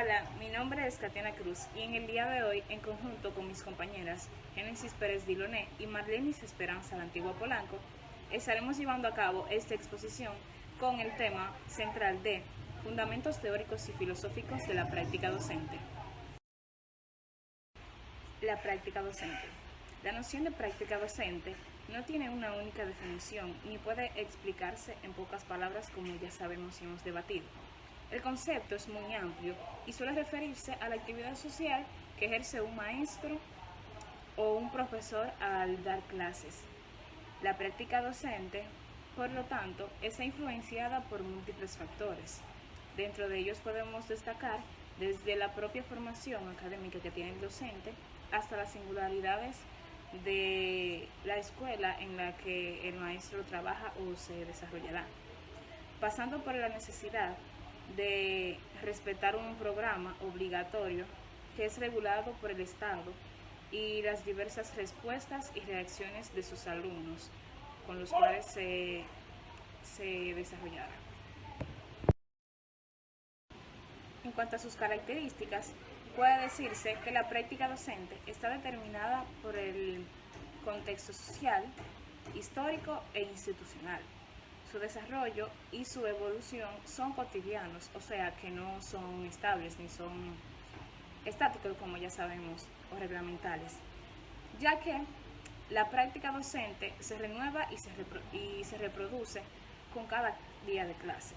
Hola, mi nombre es Katiana Cruz y en el día de hoy, en conjunto con mis compañeras Génesis Pérez Diloné y Marlenis Esperanza la Antigua Polanco, estaremos llevando a cabo esta exposición con el tema central de Fundamentos teóricos y filosóficos de la práctica docente. La práctica docente. La noción de práctica docente no tiene una única definición ni puede explicarse en pocas palabras como ya sabemos y hemos debatido. El concepto es muy amplio y suele referirse a la actividad social que ejerce un maestro o un profesor al dar clases. La práctica docente, por lo tanto, está influenciada por múltiples factores. Dentro de ellos podemos destacar desde la propia formación académica que tiene el docente hasta las singularidades de la escuela en la que el maestro trabaja o se desarrollará, pasando por la necesidad de respetar un programa obligatorio que es regulado por el Estado y las diversas respuestas y reacciones de sus alumnos con los cuales se desarrollará. En cuanto a sus características, puede decirse que la práctica docente está determinada por el contexto social, histórico e institucional. Su desarrollo y su evolución son cotidianos, o sea que no son estables ni son estáticos como ya sabemos o reglamentales, ya que la práctica docente se renueva y se reproduce con cada día de clase.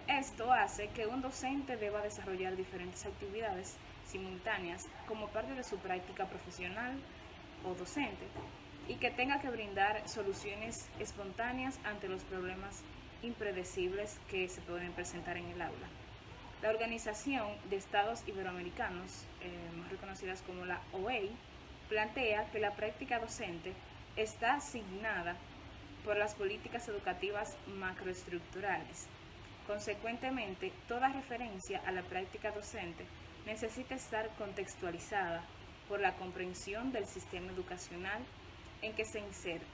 Esto hace que un docente deba desarrollar diferentes actividades simultáneas como parte de su práctica profesional o docente y que tenga que brindar soluciones espontáneas ante los problemas impredecibles que se pueden presentar en el aula. La Organización de Estados Iberoamericanos, más reconocidas como la OEI, plantea que la práctica docente está asignada por las políticas educativas macroestructurales. Consecuentemente, toda referencia a la práctica docente necesita estar contextualizada por la comprensión del sistema educacional en que se inserta.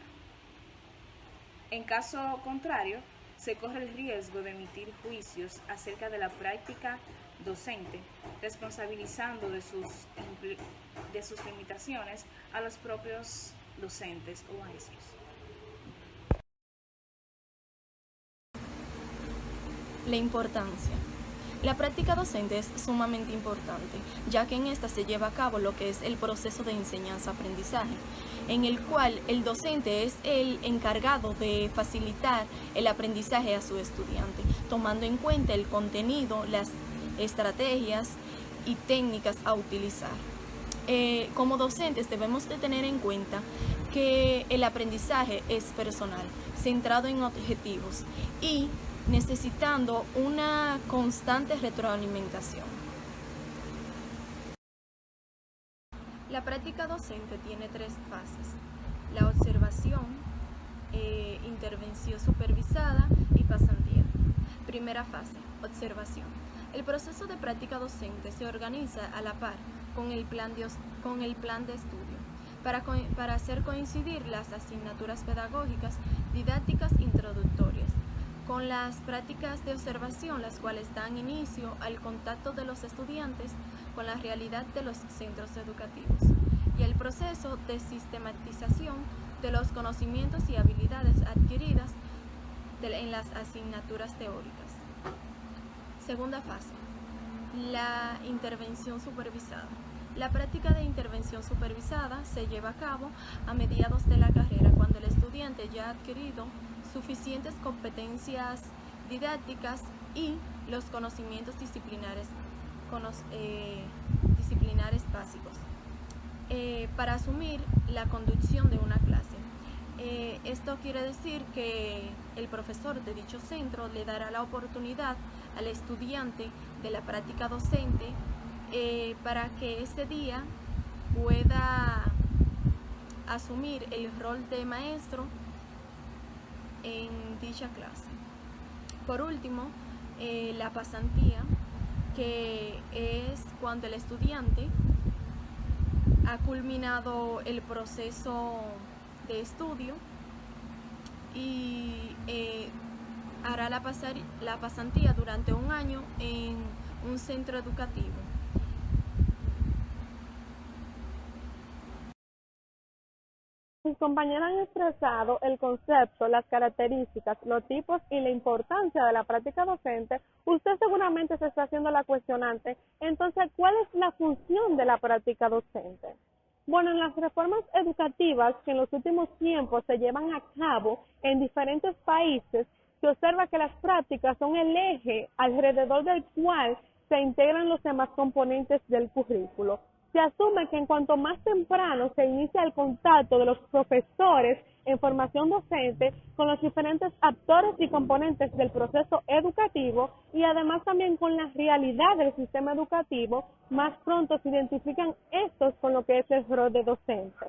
En caso contrario, se corre el riesgo de emitir juicios acerca de la práctica docente, responsabilizando de sus limitaciones a los propios docentes o maestros. La importancia. La práctica docente es sumamente importante, ya que en esta se lleva a cabo lo que es el proceso de enseñanza-aprendizaje, en el cual el docente es el encargado de facilitar el aprendizaje a su estudiante, tomando en cuenta el contenido, las estrategias y técnicas a utilizar. Como docentes debemos de tener en cuenta que el aprendizaje es personal, centrado en objetivos y necesitando una constante retroalimentación. La práctica docente tiene tres fases: la observación, intervención supervisada y pasantía. Primera fase, observación. El proceso de práctica docente se organiza a la par con el plan de estudio para hacer coincidir las asignaturas pedagógicas, didácticas introductorias con las prácticas de observación, las cuales dan inicio al contacto de los estudiantes con la realidad de los centros educativos y el proceso de sistematización de los conocimientos y habilidades adquiridas en las asignaturas teóricas. Segunda fase, la intervención supervisada. La práctica de intervención supervisada se lleva a cabo a mediados de la carrera, cuando el estudiante ya ha adquirido suficientes competencias didácticas y los conocimientos disciplinares básicos para asumir la conducción de una clase. Esto quiere decir que el profesor de dicho centro le dará la oportunidad al estudiante de la práctica docente para que ese día pueda asumir el rol de maestro en dicha clase. Por último, la pasantía, que es cuando el estudiante ha culminado el proceso de estudio y hará la pasantía durante un año en un centro educativo. Mis compañeros han expresado el concepto, las características, los tipos y la importancia de la práctica docente. Usted seguramente se está haciendo la cuestionante. Entonces, ¿cuál es la función de la práctica docente? Bueno, en las reformas educativas que en los últimos tiempos se llevan a cabo en diferentes países, se observa que las prácticas son el eje alrededor del cual se integran los demás componentes del currículo. Se asume que en cuanto más temprano se inicia el contacto de los profesores en formación docente con los diferentes actores y componentes del proceso educativo y además también con la realidad del sistema educativo, más pronto se identifican estos con lo que es el rol de docente.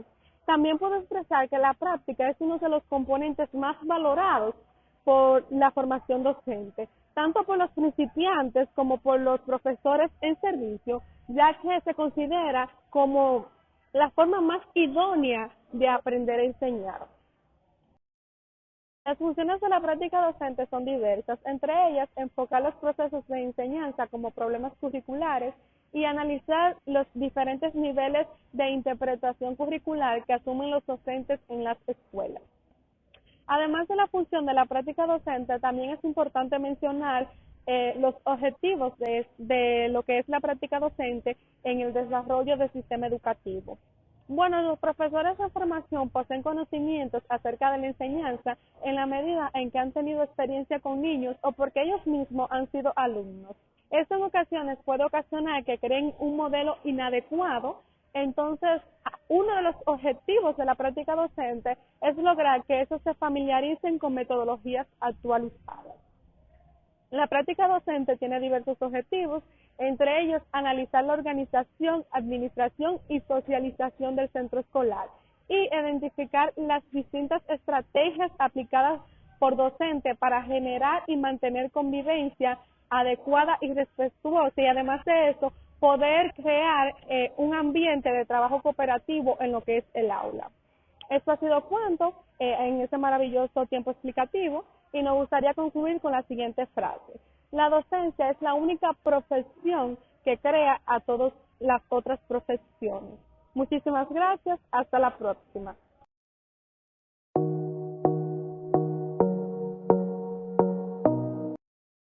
También puedo expresar que la práctica es uno de los componentes más valorados por la formación docente, tanto por los principiantes como por los profesores en servicio, ya que se considera como la forma más idónea de aprender a enseñar. Las funciones de la práctica docente son diversas, entre ellas enfocar los procesos de enseñanza como problemas curriculares y analizar los diferentes niveles de interpretación curricular que asumen los docentes en las escuelas. Además de la función de la práctica docente, también es importante mencionar los objetivos de lo que es la práctica docente en el desarrollo del sistema educativo. Bueno, los profesores de formación poseen conocimientos acerca de la enseñanza en la medida en que han tenido experiencia con niños o porque ellos mismos han sido alumnos. Esto en ocasiones puede ocasionar que creen un modelo inadecuado. Entonces, uno de los objetivos de la práctica docente es lograr que estos se familiaricen con metodologías actualizadas. La práctica docente tiene diversos objetivos, entre ellos analizar la organización, administración y socialización del centro escolar y identificar las distintas estrategias aplicadas por docente para generar y mantener convivencia adecuada y respetuosa, y además de eso poder crear un ambiente de trabajo cooperativo en lo que es el aula. Esto ha sido cuanto en este maravilloso tiempo explicativo y nos gustaría concluir con la siguiente frase. La docencia es la única profesión que crea a todas las otras profesiones. Muchísimas gracias. Hasta la próxima.